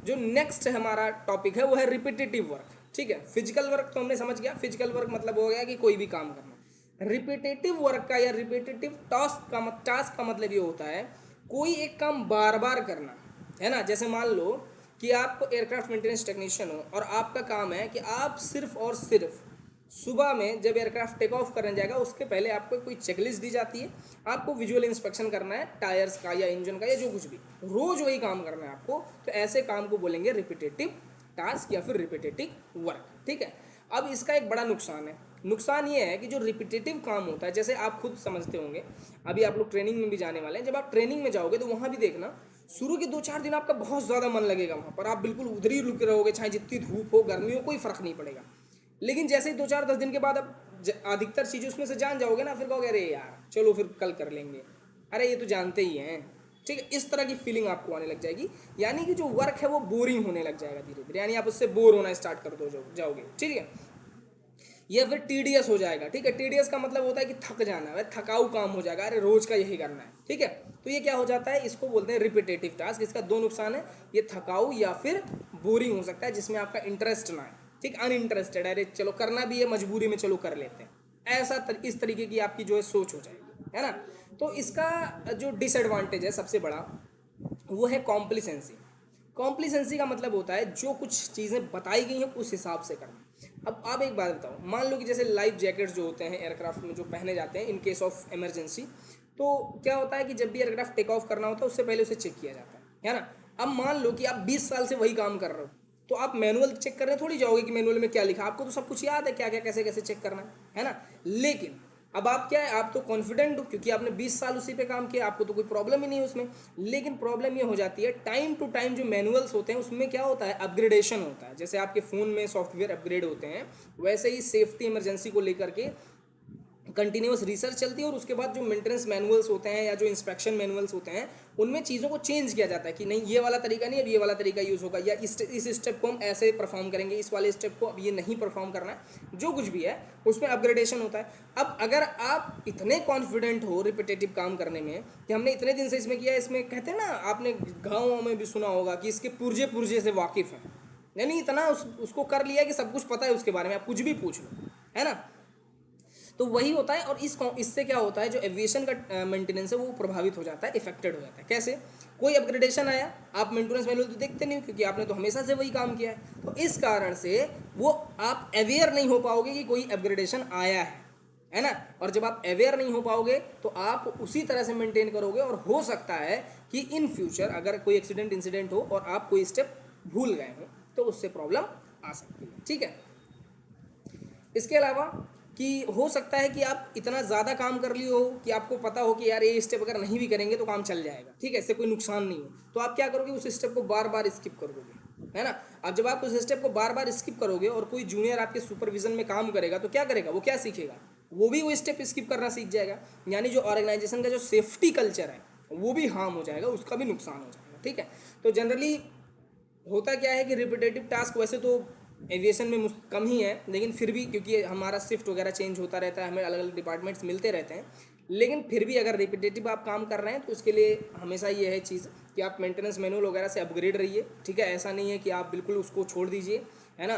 जो नेक्स्ट हमारा टॉपिक है वो है रिपीटेटिव वर्क। ठीक है। फिजिकल वर्क तो हमने समझ गया, फिजिकल वर्क मतलब हो गया कि कोई भी काम करना। रिपीटेटिव वर्क का या रिपीटेटिव टास्क का मतलब ये होता है कोई एक काम बार बार करना, है ना। जैसे मान लो कि आप एयरक्राफ्ट मेंटेनेंस टेक्नीशियन हो और आपका काम है कि आप सिर्फ और सिर्फ सुबह में जब एयरक्राफ्ट टेक ऑफ करने जाएगा उसके पहले आपको कोई चेकलिस्ट दी जाती है, आपको विजुअल इंस्पेक्शन करना है टायर्स का या इंजन का या जो कुछ भी, रोज वही काम करना है आपको। तो ऐसे काम को बोलेंगे रिपीटेटिव टास्क या फिर रिपीटेटिव वर्क, ठीक है। अब इसका एक बड़ा नुकसान है। नुकसान ये है कि जो रिपीटेटिव काम होता है, जैसे आप खुद समझते होंगे, अभी आप लोग ट्रेनिंग में भी जाने वाले हैं, जब आप ट्रेनिंग में जाओगे तो वहाँ भी देखना शुरू के 2-4 दिन आपका बहुत ज़्यादा मन लगेगा वहाँ पर, आप बिल्कुल उधर ही रुके रहोगे, चाहे जितनी धूप हो गर्मी हो कोई फ़र्क नहीं पड़ेगा। लेकिन जैसे ही 2-4-10 दिन के बाद अब अधिकतर चीज़ें उसमें से जान जाओगे ना, फिर कहोगे अरे यार चलो फिर कल कर लेंगे, अरे ये तो जानते ही हैं, ठीक है। इस तरह की फीलिंग आपको आने लग जाएगी, यानी कि जो वर्क है वो बोरिंग होने लग जाएगा धीरे धीरे, यानी आप उससे बोर होना स्टार्ट कर दो जाओगे, ठीक है। या फिर टीडीएस हो जाएगा, ठीक है। टीडीएस का मतलब होता है कि थक जाना है, थकाऊ काम हो जाएगा, अरे रोज का यही करना है, ठीक है। तो ये क्या हो जाता है, इसको बोलते हैं रिपीटेटिव टास्क। इसका दो नुकसान है, ये थकाऊ या फिर बोरिंग हो सकता है जिसमें आपका इंटरेस्ट ना है, ठीक, अनइंटरेस्टेड, अरे चलो करना भी है मजबूरी में, चलो कर लेते हैं, ऐसा इस तरीके की आपकी जो है सोच हो जाएगी, है ना। तो इसका जो डिसएडवांटेज है सबसे बड़ा वो है कॉम्प्लिसेंसी। कॉम्प्लिसेंसी का मतलब होता है जो कुछ चीज़ें बताई गई हैं उस हिसाब से करना। अब आप एक बात बताओ, मान लो कि जैसे लाइफ जैकेट्स जो होते हैं एयरक्राफ्ट में जो पहने जाते हैं इन केस ऑफ इमरजेंसी, तो क्या होता है कि जब भी एयरक्राफ्ट टेक ऑफ करना होता है उससे पहले उसे चेक किया जाता है ना। अब मान लो कि आप 20 साल से वही काम कर रहे हो, तो आप मैनुअल चेक करने थोड़ी जाओगे कि मैनुअल में क्या लिखा, आपको तो सब कुछ याद है क्या क्या कैसे कैसे चेक करना है ना। लेकिन अब आप क्या है, आप तो कॉन्फिडेंट हो क्योंकि आपने 20 साल उसी पे काम किया, आपको तो कोई प्रॉब्लम ही नहीं है उसमें। लेकिन प्रॉब्लम ये हो जाती है टाइम टू टाइम जो मैनुअल्स होते हैं उसमें क्या होता है, अपग्रेडेशन होता है। जैसे आपके फ़ोन में सॉफ्टवेयर अपग्रेड होते हैं, वैसे ही सेफ्टी इमरजेंसी को लेकर के कंटिन्यूस रिसर्च चलती है और उसके बाद जो मेंटेनेंस मैनुअल्स होते हैं या जो इंस्पेक्शन मैनुअल्स होते हैं उनमें चीज़ों को चेंज किया जाता है कि नहीं ये वाला तरीका नहीं, अब ये वाला तरीका यूज़ होगा, या इस स्टेप को हम ऐसे परफॉर्म करेंगे, इस वाले स्टेप को अब ये नहीं परफॉर्म करना है, जो कुछ भी है उसमें अपग्रेडेशन होता है। अब अगर आप इतने कॉन्फिडेंट हो रिपीटेटिव काम करने में कि हमने इतने दिन से इसमें किया, इसमें कहते हैं ना, आपने गाँव में भी सुना होगा कि इसके पुर्जे पुर्जे से वाकिफ़ हैं, यानी इतना उसको कर लिया कि सब कुछ पता है उसके बारे में, आप कुछ भी पूछ लो, है ना। तो वही होता है। और इससे क्या होता है, जो एविएशन का मेंटेनेंस है वो प्रभावित हो जाता है, इफेक्टेड हो जाता है। कैसे, कोई अपग्रेडेशन आया, आप मेंटेनेंस मैनुअल तो देखते नहीं हो क्योंकि आपने तो हमेशा से वही काम किया है, तो इस कारण से वो आप अवेयर नहीं हो पाओगे कि कोई अपग्रेडेशन आया है ना। और जब आप अवेयर नहीं हो पाओगे तो आप उसी तरह से मेंटेन करोगे और हो सकता है कि इन फ्यूचर अगर कोई एक्सीडेंट इंसिडेंट हो और आप कोई स्टेप भूल गए हो तो उससे प्रॉब्लम आ सकती है, ठीक है। इसके अलावा कि हो सकता है कि आप इतना ज़्यादा काम कर लिए हो कि आपको पता हो कि यार ये स्टेप अगर नहीं भी करेंगे तो काम चल जाएगा, ठीक है, इससे कोई नुकसान नहीं हो, तो आप क्या करोगे, उस स्टेप को बार बार स्किप करोगे, है ना। अब जब आप उस स्टेप को बार बार स्किप करोगे और कोई जूनियर आपके सुपरविजन में काम करेगा तो क्या करेगा, वो क्या सीखेगा, वो भी वो स्टेप स्किप करना सीख जाएगा, यानी जो ऑर्गेनाइजेशन का जो सेफ्टी कल्चर है वो भी हार्म हो जाएगा, उसका भी नुकसान हो जाएगा, ठीक है। तो जनरली होता क्या है कि रिपीटेटिव टास्क वैसे तो एविएशन में कम ही है, लेकिन फिर भी क्योंकि हमारा शिफ्ट वगैरह चेंज होता रहता है, हमें अलग अलग डिपार्टमेंट्स मिलते रहते हैं, लेकिन फिर भी अगर रिपीटेटिव आप काम कर रहे हैं तो उसके लिए हमेशा ये है चीज़ कि आप मेंटेनेंस मैनुअल वगैरह से अपग्रेड रहिए, ठीक है। ऐसा नहीं है कि आप बिल्कुल उसको छोड़ दीजिए, है ना।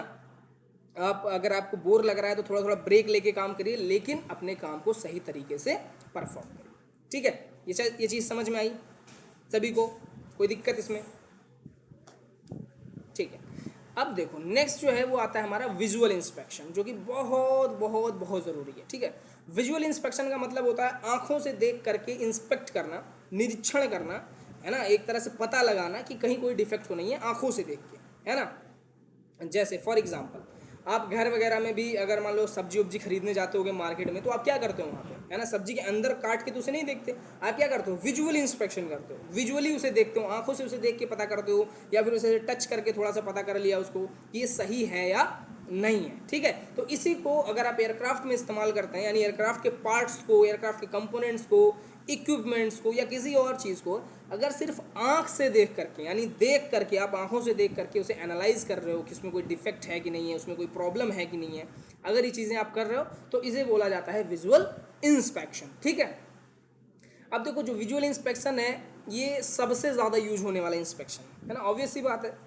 आप अगर आपको बोर लग रहा है तो थोड़ा थोड़ा ब्रेक लेके काम करिए, लेकिन अपने काम को सही तरीके से परफॉर्म करिए, ठीक है। ये चीज़ समझ में आई सभी को, कोई दिक्कत इसमें, ठीक है। अब देखो नेक्स्ट जो है वो आता है हमारा विजुअल इंस्पेक्शन, जो कि बहुत बहुत बहुत ज़रूरी है, ठीक है। विजुअल इंस्पेक्शन का मतलब होता है आंखों से देख करके इंस्पेक्ट करना, निरीक्षण करना, है ना, एक तरह से पता लगाना कि कहीं कोई डिफेक्ट तो नहीं है आंखों से देख के, है ना। जैसे फॉर एग्जांपल आप घर वगैरह में भी अगर मान लो सब्जी उब्जी खरीदने जाते होगे मार्केट में, तो आप क्या करते हो वहाँ पे, है ना, सब्जी के अंदर काट के तो उसे नहीं देखते, आप क्या करते हो, विजुअल इंस्पेक्शन करते हो, विजुअली उसे देखते हो, आंखों से उसे देख के पता करते हो, या फिर उसे टच करके थोड़ा सा पता कर लिया उसको कि ये सही है या नहीं है, ठीक है। तो इसी को अगर आप एयरक्राफ्ट में इस्तेमाल करते हैं, यानी एयरक्राफ्ट के पार्ट्स को, एयरक्राफ्ट के कंपोनेंट्स को, इक्विपमेंट्स को या किसी और चीज़ को अगर सिर्फ आंख से देख करके, यानी देख करके, आप आंखों से देख करके उसे एनालाइज कर रहे हो कि उसमें कोई डिफेक्ट है कि नहीं है, उसमें कोई प्रॉब्लम है कि नहीं है, अगर ये चीज़ें आप कर रहे हो तो इसे बोला जाता है विजुअल इंस्पेक्शन, ठीक है। अब देखो जो विजुअल इंस्पेक्शन है ये सबसे ज़्यादा यूज होने वाला इंस्पेक्शन है ना, ऑब्वियस सी बात है,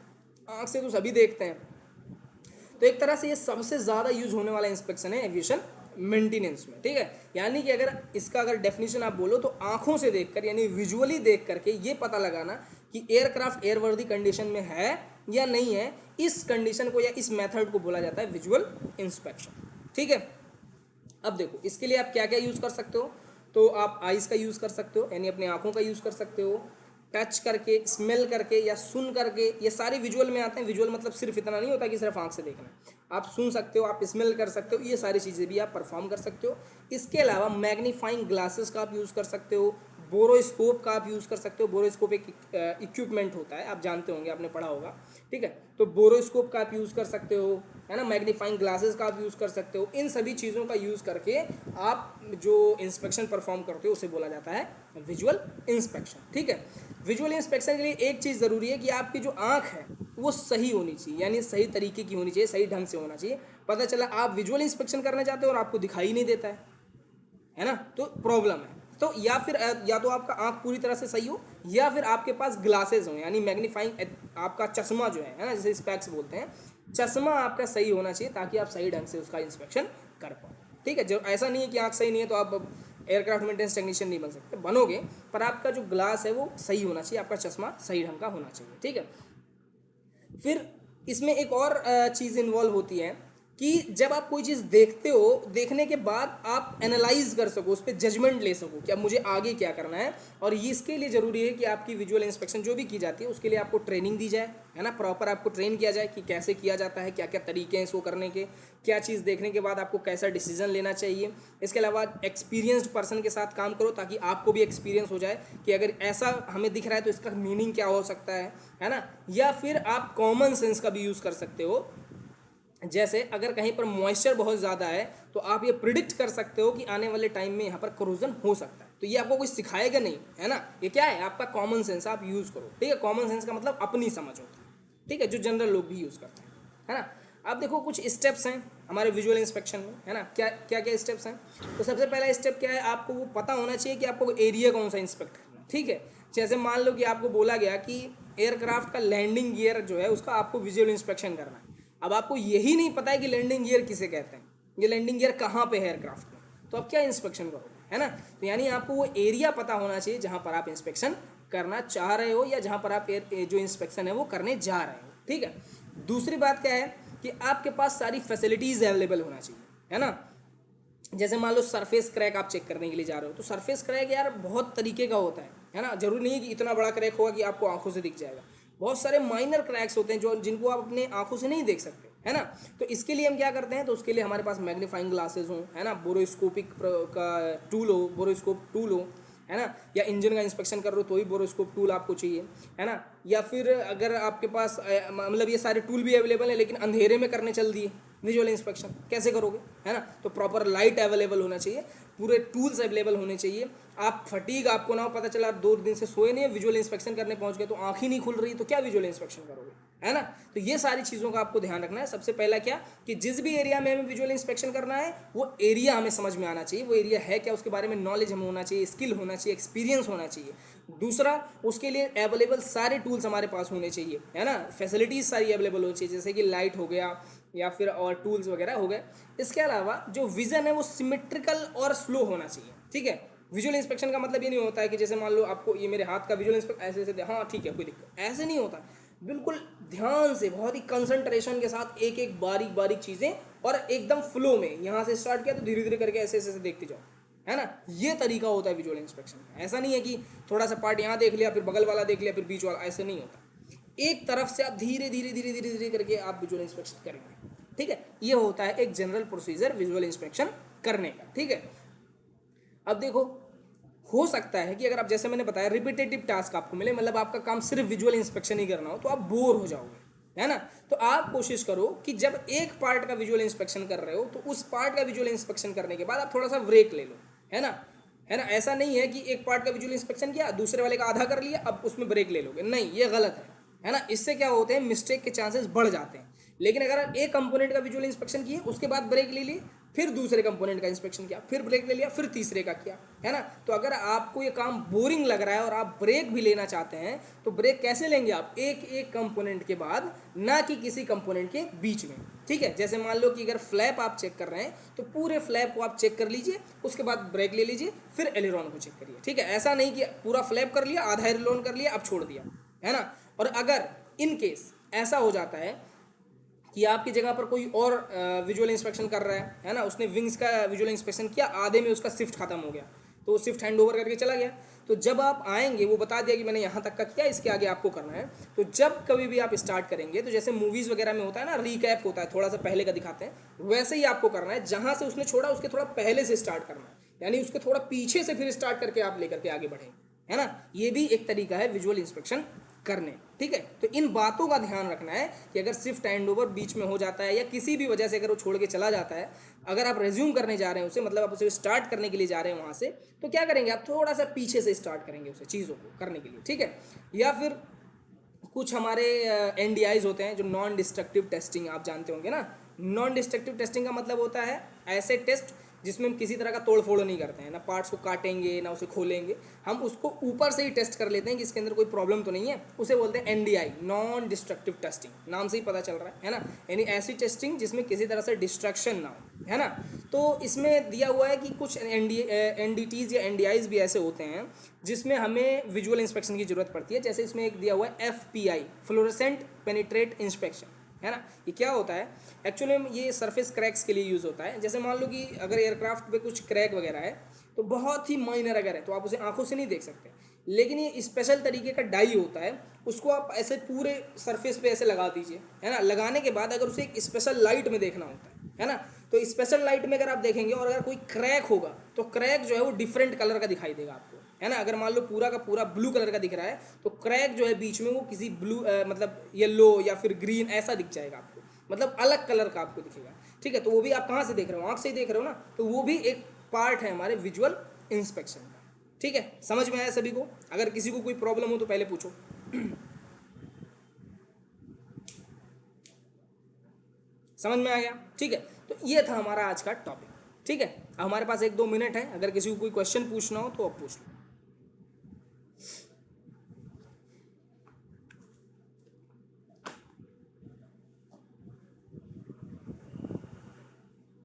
आँख से तो सभी देखते हैं, तो एक तरह से ये सबसे ज़्यादा यूज होने वाला इंस्पेक्शन है एविएशन मेंटेनेंस में, ठीक है। यानी कि अगर इसका अगर डेफिनेशन आप बोलो तो आंखों से देखकर यानी विजुअली देख करके ये पता लगाना कि एयरक्राफ्ट एयरवर्दी कंडीशन में है या नहीं है, इस कंडीशन को या इस मेथड को बोला जाता है विजुअल इंस्पेक्शन, ठीक है। अब देखो इसके लिए आप क्या क्या यूज़ कर सकते हो, तो आप आइज़ का यूज़ कर सकते हो यानी अपनी आंखों का यूज़ कर सकते हो, टच करके, स्मेल करके या सुन करके, ये सारे विजुअल में आते हैं। विजुअल मतलब सिर्फ इतना नहीं होता कि सिर्फ आंख से देखना, आप सुन सकते हो, आप स्मेल कर सकते हो, ये सारी चीज़ें भी आप परफॉर्म कर सकते हो। इसके अलावा मैग्नीफाइंग ग्लासेस का आप यूज़ कर सकते हो, बोरोस्कोप का आप यूज़ कर सकते हो। बोरोस्कोप एक इक्विपमेंट होता है, आप जानते होंगे, आपने पढ़ा होगा, ठीक है। तो बोरोस्कोप का आप यूज़ कर सकते हो, है ना। मैग्नीफाइंग ग्लासेस का आप यूज़ कर सकते हो। इन सभी चीज़ों का यूज़ करके आप जो इंस्पेक्शन परफॉर्म करते हो उसे बोला जाता है विजुअल इंस्पेक्शन, ठीक है। विजुअल इंस्पेक्शन के लिए एक चीज़ ज़रूरी है कि आपकी जो आँख है वो सही होनी चाहिए, यानी सही तरीके की होनी चाहिए, सही ढंग से होना चाहिए। पता चला आप विजुअल इंस्पेक्शन करना चाहते हो और आपको दिखाई नहीं देता है ना, तो प्रॉब्लम है। तो या तो आपका आँख पूरी तरह से सही हो, या फिर आपके पास ग्लासेस हो, यानी मैग्नीफाइंग आपका चश्मा जो है ना, जिसे स्पेक्स बोलते हैं, चश्मा आपका सही होना चाहिए ताकि आप सही ढंग से उसका इंस्पेक्शन कर पाओ, ठीक है। जो ऐसा नहीं है कि आँख सही नहीं है तो आप एयरक्राफ्ट मेंटेनेंस टेक्नीशियन नहीं बन सकते, बनोगे, पर आपका जो ग्लास है वो सही होना चाहिए, आपका चश्मा सही ढंग का होना चाहिए, ठीक है। फिर इसमें एक और चीज़ इन्वॉल्व होती है कि जब आप कोई चीज़ देखते हो, देखने के बाद आप एनालाइज कर सको, उस पर जजमेंट ले सको कि अब मुझे आगे क्या करना है। और ये इसके लिए ज़रूरी है कि आपकी विजुअल इंस्पेक्शन जो भी की जाती है उसके लिए आपको ट्रेनिंग दी जाए, है ना। प्रॉपर आपको ट्रेन किया जाए कि कैसे किया जाता है, क्या क्या तरीके हैं इसको करने के, क्या चीज़ देखने के बाद आपको कैसा डिसीजन लेना चाहिए। इसके अलावा एक्सपीरियंस्ड पर्सन के साथ काम करो ताकि आपको भी एक्सपीरियंस हो जाए कि अगर ऐसा हमें दिख रहा है तो इसका मीनिंग क्या हो सकता है ना। या फिर आप कॉमन सेंस का भी यूज़ कर सकते हो, जैसे अगर कहीं पर मॉइस्चर बहुत ज़्यादा है तो आप ये प्रिडिक्ट कर सकते हो कि आने वाले टाइम में यहाँ पर करोजन हो सकता है। तो ये आपको कोई सिखाएगा नहीं, है ना। ये क्या है, आपका कॉमन सेंस, आप यूज़ करो, ठीक है। कॉमन सेंस का मतलब अपनी समझ होता है, ठीक है, जो जनरल लोग भी यूज़ करते हैं, है ना। अब देखो कुछ स्टेप्स हैं हमारे विजुअल इंस्पेक्शन में, है ना। क्या क्या क्या स्टेप्स हैं, तो सबसे पहला स्टेप क्या है, आपको वो पता होना चाहिए कि आपको एरिया कौन सा इंस्पेक्ट करना है, ठीक है। जैसे मान लो कि आपको बोला गया कि एयरक्राफ्ट का लैंडिंग गियर जो है उसका आपको विजुअल इंस्पेक्शन करना है। अब आपको यही नहीं पता है कि लैंडिंग गियर किसे कहते हैं, ये लैंडिंग गियर कहाँ पे है एयरक्राफ्ट में, तो आप क्या इंस्पेक्शन करोगे, है ना। तो यानी आपको वो एरिया पता होना चाहिए जहाँ पर आप इंस्पेक्शन करना चाह रहे हो या जहाँ पर आप जो इंस्पेक्शन है वो करने जा रहे हो, ठीक है। दूसरी बात क्या है कि आपके पास सारी फैसिलिटीज़ अवेलेबल होना चाहिए, है ना। जैसे मान लो सरफेस क्रैक आप चेक करने के लिए जा रहे हो, तो सरफेस क्रैक यार बहुत तरीके का होता है ना। जरूरी नहीं है कि इतना बड़ा क्रैक होगा कि आपको आंखों से दिख जाएगा, बहुत सारे माइनर क्रैक्स होते हैं जो जिनको आप अपने आंखों से नहीं देख सकते, है ना। तो इसके लिए हम क्या करते हैं, तो उसके लिए हमारे पास मैग्नीफाइंग ग्लासेस हों, है ना, बोरोस्कोपिक का टूल हो, बोरोस्कोप टूल हो, है ना। या इंजन का इंस्पेक्शन कर रहे हो तो ही बोरोस्कोप टूल आपको चाहिए, है ना। या फिर अगर आपके पास मतलब ये सारे टूल भी अवेलेबल है लेकिन अंधेरे में करने चल दिए विजुअल इंस्पेक्शन, कैसे करोगे, है ना। तो प्रॉपर लाइट अवेलेबल होना चाहिए, पूरे टूल्स अवेलेबल होने चाहिए। आप फटीग आपको ना हो, पता चला आप 2 दिन से सोए नहीं है, विजुअल इंस्पेक्शन करने पहुंच गए तो आँख ही नहीं खुल रही, तो क्या विजुअल इंस्पेक्शन करोगे, है ना। तो ये सारी चीज़ों का आपको ध्यान रखना है। सबसे पहला क्या कि जिस भी एरिया में हमें विजुअल इंस्पेक्शन करना है वो एरिया हमें समझ में आना चाहिए, वो एरिया है क्या, उसके बारे में नॉलेज हमें होना चाहिए, स्किल होना चाहिए, एक्सपीरियंस होना चाहिए। दूसरा, उसके लिए अवेलेबल सारे टूल्स हमारे पास होने चाहिए, है ना। फैसिलिटीज़ सारी अवेलेबल होनी चाहिए, जैसे कि लाइट हो गया या फिर और टूल्स वगैरह हो गए। इसके अलावा जो विज़न है वो सिमेट्रिकल और स्लो होना चाहिए, ठीक है। विजुअल इंस्पेक्शन का मतलब ये नहीं होता है कि जैसे मान लो आपको ये मेरे हाथ का विजुअल इंस्पेक्ट ऐसे ऐसे हाँ ठीक है कोई दिक्कत, ऐसे नहीं होता। बिल्कुल ध्यान से, बहुत ही कंसंट्रेशन के साथ एक एक बारीक बारीक चीज़ें, और एकदम फ्लो में, यहाँ से स्टार्ट किया तो धीरे धीरे करके ऐसे ऐसे देखते जाओ, है ना। ये तरीका होता है विजुअल इंस्पेक्शन का। ऐसा नहीं है कि थोड़ा सा पार्ट यहाँ देख लिया फिर बगल वाला देख लिया फिर बीच वाला, ऐसे नहीं होता। एक तरफ से आप धीरे धीरे धीरे धीरे धीरे करके आप विजुअल इंस्पेक्शन करेंगे, ठीक है। ये होता है एक जनरल प्रोसीजर विजुअल इंस्पेक्शन करने का, ठीक है। अब देखो, हो सकता है कि अगर आप जैसे मैंने बताया रिपीटेटिव टास्क आपको मिले, मतलब आपका काम सिर्फ विजुअल इंस्पेक्शन ही करना हो, तो आप बोर हो जाओगे, है ना। तो आप कोशिश करो कि जब एक पार्ट का विजुअल इंस्पेक्शन कर रहे हो तो उस पार्ट का विजुअल इंस्पेक्शन करने के बाद आप थोड़ा सा ब्रेक ले लो, है ना। ऐसा नहीं है कि एक पार्ट का विजुअल इंस्पेक्शन किया, दूसरे वाले का आधा कर लिया, अब उसमें ब्रेक ले लोगे, नहीं, ये गलत है ना। इससे क्या होते हैं, मिस्टेक के चांसेस बढ़ जाते हैं। लेकिन अगर एक कंपोनेंट का विजुअल इंस्पेक्शन किए, उसके बाद ब्रेक ले ली, फिर दूसरे कंपोनेंट का इंस्पेक्शन किया, फिर ब्रेक ले लिया, फिर तीसरे का किया, है ना। तो अगर आपको ये काम बोरिंग लग रहा है और आप ब्रेक भी लेना चाहते हैं तो ब्रेक कैसे लेंगे आप, एक एक कंपोनेंट के बाद, ना कि किसी कंपोनेंट के बीच में, ठीक है। जैसे मान लो कि अगर फ्लैप आप चेक कर रहे हैं तो पूरे फ्लैप को आप चेक कर लीजिए, उसके बाद ब्रेक ले लीजिए, फिर एलिरॉन को चेक करिए, ठीक है। ऐसा नहीं कि पूरा फ्लैप कर लिया, आधा एलिरॉन कर लिया, अब छोड़ दिया, है ना। और अगर इन केस ऐसा हो जाता है कि आपकी जगह पर कोई और विजुअल इंस्पेक्शन कर रहा है ना, उसने विंग्स का विजुअल इंस्पेक्शन किया, आधे में उसका शिफ्ट खत्म हो गया, तो वो शिफ्ट हैंड ओवर करके चला गया। तो जब आप आएंगे, वो बता दिया कि मैंने यहाँ तक का किया, इसके आगे आपको करना है। तो जब कभी भी आप स्टार्ट करेंगे, तो जैसे मूवीज़ वगैरह में होता है ना, रिकैप होता है, थोड़ा सा पहले का दिखाते हैं, वैसे ही आपको करना है। जहाँ से उसने छोड़ा उसके थोड़ा पहले से स्टार्ट करना है, यानी उसके थोड़ा पीछे से फिर स्टार्ट करके आप लेकर के आगे बढ़ेंगे, है ना। ये भी एक तरीका है विजुअल इंस्पेक्शन करने, ठीक है। तो इन बातों का ध्यान रखना है कि अगर शिफ्ट हैंड ओवर बीच में हो जाता है या किसी भी वजह से अगर वो छोड़ के चला जाता है, अगर आप रेज्यूम करने जा रहे हैं उसे, मतलब आप उसे स्टार्ट करने के लिए जा रहे हैं वहाँ से, तो क्या करेंगे, आप थोड़ा सा पीछे से स्टार्ट करेंगे उसे चीज़ों को करने के लिए, ठीक है। या फिर कुछ हमारे NDIs होते हैं जो नॉन डिस्ट्रक्टिव टेस्टिंग, आप जानते होंगे ना। नॉन डिस्ट्रक्टिव टेस्टिंग का मतलब होता है ऐसे टेस्ट जिसमें हम किसी तरह का तोड़ फोड़ नहीं करते हैं, ना पार्ट्स को काटेंगे ना उसे खोलेंगे, हम उसको ऊपर से ही टेस्ट कर लेते हैं कि इसके अंदर कोई प्रॉब्लम तो नहीं है। उसे बोलते हैं NDI, नॉन डिस्ट्रक्टिव टेस्टिंग, नाम से ही पता चल रहा है ना। यानी ऐसी टेस्टिंग जिसमें किसी तरह से डिस्ट्रक्शन ना हो, है ना। तो इसमें दिया हुआ है कि कुछ NDTs या NDIs भी ऐसे होते हैं जिसमें हमें विजुअल इंस्पेक्शन की जरूरत पड़ती है। जैसे इसमें एक दिया हुआ है FPI, फ्लोरेसेंट पेनिट्रेट इंस्पेक्शन, है ना। ये क्या होता है, एक्चुअली ये सरफेस क्रैक्स के लिए यूज़ होता है। जैसे मान लो कि अगर एयरक्राफ्ट पे कुछ क्रैक वगैरह है, तो बहुत ही माइनर अगर है तो आप उसे आंखों से नहीं देख सकते, लेकिन ये स्पेशल तरीके का डाई होता है, उसको आप ऐसे पूरे सरफेस पे ऐसे लगा दीजिए, है ना। लगाने के बाद अगर उसे एक स्पेशल लाइट में देखना होता है ना, तो स्पेशल लाइट में अगर आप देखेंगे और अगर कोई क्रैक होगा तो क्रैक जो है वो डिफरेंट कलर का दिखाई देगा आपको, है ना। अगर मान लो पूरा का पूरा ब्लू कलर का दिख रहा है, तो क्रैक जो है बीच में वो किसी ब्लू मतलब येलो या फिर ग्रीन ऐसा दिख जाएगा आपको, मतलब अलग कलर का आपको दिखेगा, ठीक है। तो वो भी आप कहाँ से देख रहे हो, आँख से ही देख रहे हो ना, तो वो भी एक पार्ट है हमारे विजुअल इंस्पेक्शन का, ठीक है। समझ में आया सभी को? अगर किसी को कोई प्रॉब्लम हो तो पहले पूछो। समझ में आ गया, ठीक है। तो ये था हमारा आज का टॉपिक, ठीक है। हमारे पास 1-2 मिनट है, अगर किसी को कोई क्वेश्चन पूछना हो तो आप पूछ लो।